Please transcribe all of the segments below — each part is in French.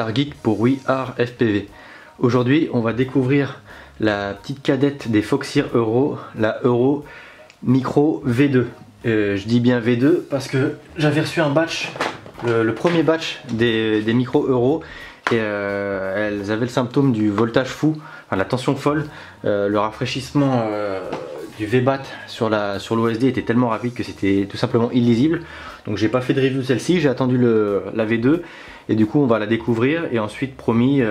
Art Geek pour Oui Art FPV. Aujourd'hui, on va découvrir la petite cadette des Foxeer Euro, la Euro Micro V2. Je dis bien V2 parce que j'avais reçu un batch, le premier batch des Micro Euro, et elles avaient le symptôme du voltage fou, enfin, la tension folle, le rafraîchissement du VBAT sur l'OSD était tellement rapide que c'était tout simplement illisible. Donc j'ai pas fait de review de celle-ci, j'ai attendu la V2 et du coup on va la découvrir, et ensuite promis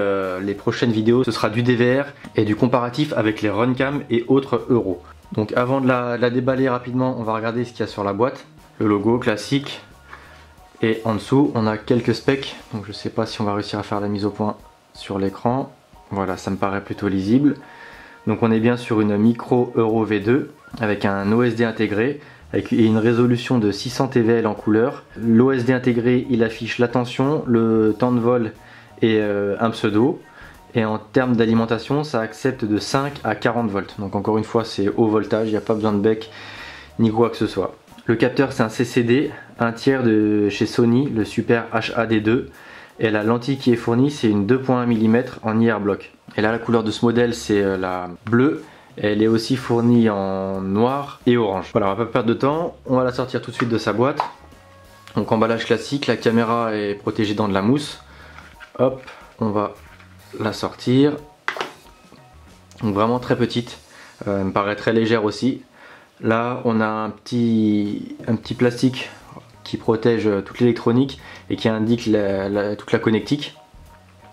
les prochaines vidéos ce sera du DVR et du comparatif avec les Runcam et autres Euro. Donc avant de la déballer rapidement, on va regarder ce qu'il y a sur la boîte. Le logo classique, et en dessous on a quelques specs, donc je sais pas si on va réussir à faire la mise au point sur l'écran. Voilà, ça me paraît plutôt lisible. Donc on est bien sur une Micro Euro V2 avec un OSD intégré avec une résolution de 600 TVL en couleur. L'OSD intégré, il affiche la tension, le temps de vol et un pseudo. Et en termes d'alimentation, ça accepte de 5 à 40 volts. Donc encore une fois, c'est haut voltage, il n'y a pas besoin de bec ni quoi que ce soit. Le capteur, c'est un CCD, un tiers de chez Sony, le Super HAD2. Et la lentille qui est fournie, c'est une 2.1 mm en IR block. Et là, la couleur de ce modèle, c'est la bleue. Elle est aussi fournie en noir et orange. Voilà, on va pas perdre de temps, on va la sortir tout de suite de sa boîte. Donc emballage classique, la caméra est protégée dans de la mousse. Hop, on va la sortir. Donc vraiment très petite, elle me paraît très légère aussi. Là, on a un petit plastique qui protège toute l'électronique et qui indique toute la connectique.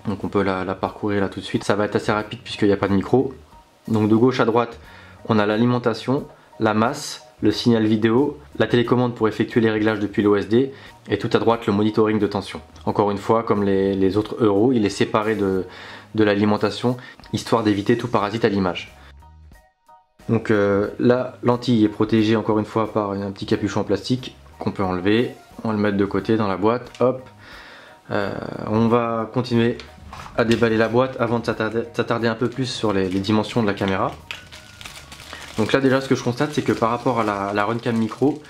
Donc on peut la parcourir là tout de suite. Ça va être assez rapide puisqu'il n'y a pas de micro. Donc de gauche à droite, on a l'alimentation, la masse, le signal vidéo, la télécommande pour effectuer les réglages depuis l'OSD, et tout à droite le monitoring de tension. Encore une fois, comme les autres Euro, il est séparé de l'alimentation, histoire d'éviter tout parasite à l'image. Donc la lentille est protégée encore une fois par un petit capuchon en plastique qu'on peut enlever. On va le mettre de côté dans la boîte, hop. On va continuer à déballer la boîte avant de s'attarder un peu plus sur les dimensions de la caméra. Donc là déjà, ce que je constate, c'est que par rapport à la Runcam Micro,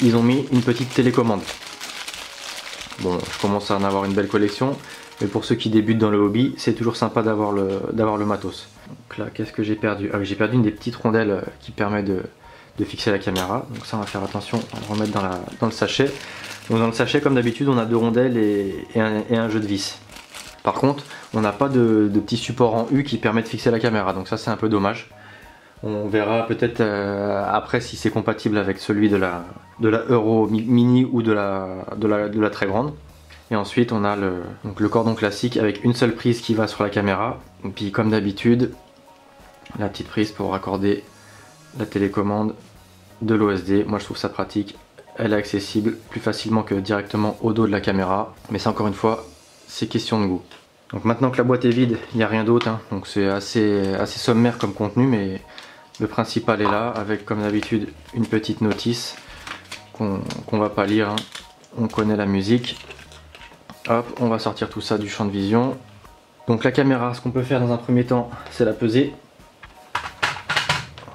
ils ont mis une petite télécommande. Bon, je commence à en avoir une belle collection, mais pour ceux qui débutent dans le hobby, c'est toujours sympa d'avoir le matos. Donc là, qu'est-ce que j'ai perdu? Ah oui, j'ai perdu une des petites rondelles qui permet de fixer la caméra. Donc ça, on va faire attention, on va le remettre dans le sachet. Donc dans le sachet, comme d'habitude, on a deux rondelles et un jeu de vis. Par contre, on n'a pas de petit support en U qui permet de fixer la caméra, donc ça c'est un peu dommage. On verra peut-être après si c'est compatible avec celui de la Euro Mini ou de la très grande. Et ensuite on a le cordon classique avec une seule prise qui va sur la caméra. Et puis comme d'habitude, la petite prise pour raccorder la télécommande de l'OSD. Moi je trouve ça pratique, elle est accessible plus facilement que directement au dos de la caméra. Mais c'est encore une fois, c'est question de goût. Donc maintenant que la boîte est vide, il n'y a rien d'autre, hein. Donc c'est assez sommaire comme contenu, mais le principal est là, avec comme d'habitude une petite notice qu'on va pas lire, hein. On connaît la musique. Hop, on va sortir tout ça du champ de vision. Donc la caméra, ce qu'on peut faire dans un premier temps, c'est la peser.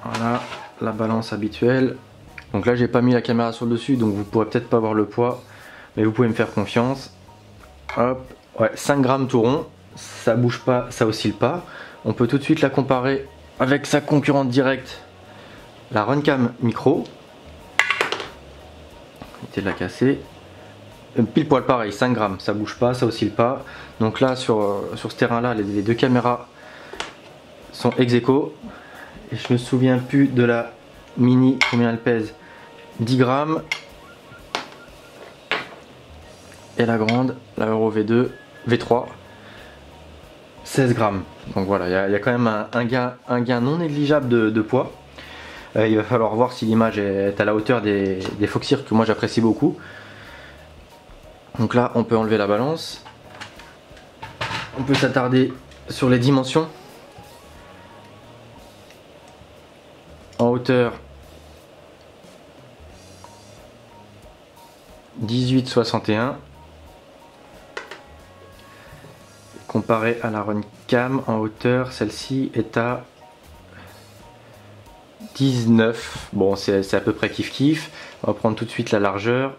Voilà, la balance habituelle. Donc là j'ai pas mis la caméra sur le dessus, donc vous pourrez peut-être pas voir le poids, mais vous pouvez me faire confiance. Hop, ouais, 5 grammes tout rond, ça bouge pas, ça oscille pas. On peut tout de suite la comparer avec sa concurrente directe, la Runcam Micro. Évitez de la casser. Pile poil pareil, 5 grammes, ça bouge pas, ça oscille pas. Donc là sur ce terrain là, les deux caméras sont ex aequo. Et je me souviens plus de la Mini, combien elle pèse, 10 grammes. Et la grande, la Euro V3, 16 grammes. Donc voilà, il y a quand même un gain non négligeable de poids. Il va falloir voir si l'image est à la hauteur des Foxeer que moi j'apprécie beaucoup. Donc là, on peut enlever la balance. On peut s'attarder sur les dimensions. En hauteur, 18,61. Comparé à la Runcam, en hauteur, celle-ci est à 19. Bon, c'est à peu près kiff-kiff. On va prendre tout de suite la largeur.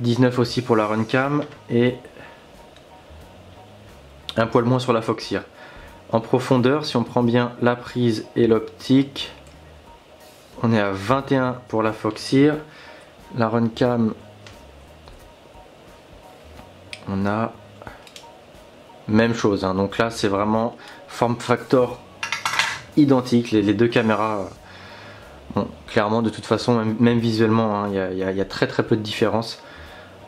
19 aussi pour la Runcam et un poil moins sur la Foxeer. En profondeur, si on prend bien la prise et l'optique, on est à 21 pour la Foxeer. La Runcam, on a même chose, hein. Donc là c'est vraiment form factor identique, les deux caméras. Bon, clairement de toute façon, même visuellement, il y a très peu de différence.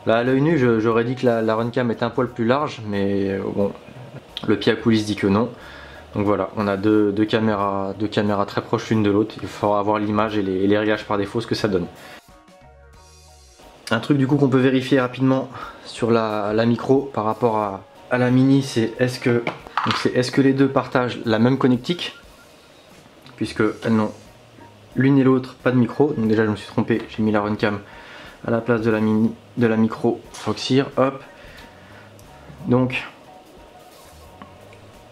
Là à l'œil nu j'aurais dit que la Runcam était un poil plus large, mais bon, le pied à coulisses dit que non. Donc voilà, on a deux caméras très proches l'une de l'autre. Il faudra avoir l'image et les réglages par défaut, ce que ça donne. Un truc du coup qu'on peut vérifier rapidement sur la micro par rapport à la mini, c'est est-ce que les deux partagent la même connectique, puisque elles n'ont l'une et l'autre pas de micro. Donc déjà je me suis trompé, j'ai mis la Runcam à la place de la micro Foxeer. Hop. Donc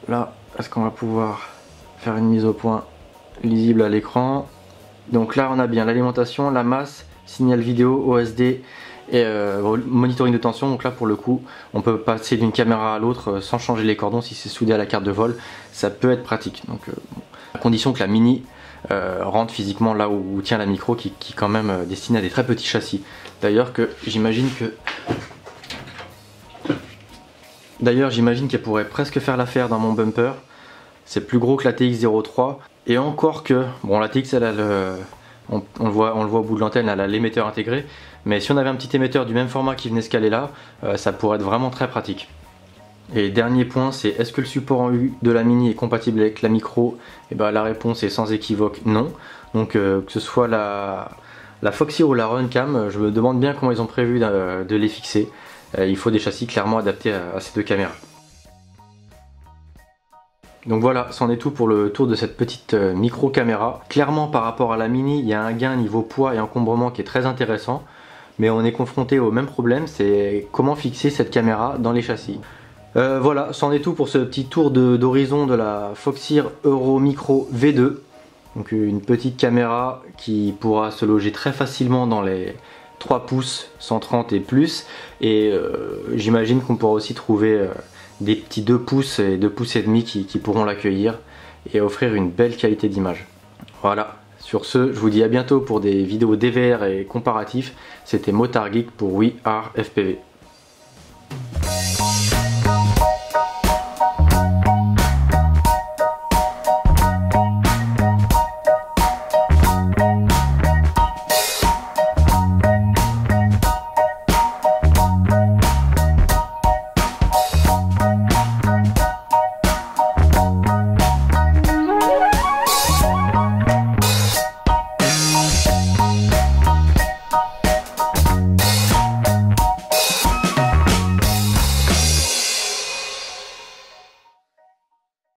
là, est-ce qu'on va pouvoir faire une mise au point lisible à l'écran? Donc là on a bien l'alimentation, la masse, signal vidéo, OSD et monitoring de tension. Donc là pour le coup on peut passer d'une caméra à l'autre sans changer les cordons si c'est soudé à la carte de vol. Ça peut être pratique, donc à condition que la mini rentre physiquement là où tient la micro, qui est quand même destinée à des très petits châssis. D'ailleurs j'imagine qu'elle pourrait presque faire l'affaire dans mon bumper. C'est plus gros que la TX03, et encore que, bon, la TX on le voit au bout de l'antenne, elle a l'émetteur intégré, mais si on avait un petit émetteur du même format qui venait se caler là, ça pourrait être vraiment très pratique. Et dernier point, c'est est-ce que le support en U de la mini est compatible avec la micro? Et ben la réponse est sans équivoque non. Donc que ce soit la Foxeer ou la Runcam, je me demande bien comment ils ont prévu de les fixer. Il faut des châssis clairement adaptés à ces deux caméras. Donc voilà, c'en est tout pour le tour de cette petite micro caméra. Clairement par rapport à la mini, il y a un gain niveau poids et encombrement qui est très intéressant, mais on est confronté au même problème, c'est comment fixer cette caméra dans les châssis. Voilà, c'en est tout pour ce petit tour d'horizon de la Foxeer Euro Micro V2. Donc une petite caméra qui pourra se loger très facilement dans les 3 pouces 130 et plus, et j'imagine qu'on pourra aussi trouver des petits 2 pouces et 2 pouces et demi qui pourront l'accueillir et offrir une belle qualité d'image. Voilà, sur ce, je vous dis à bientôt pour des vidéos DVR et comparatifs. C'était Motard Geek pour We Are FPV.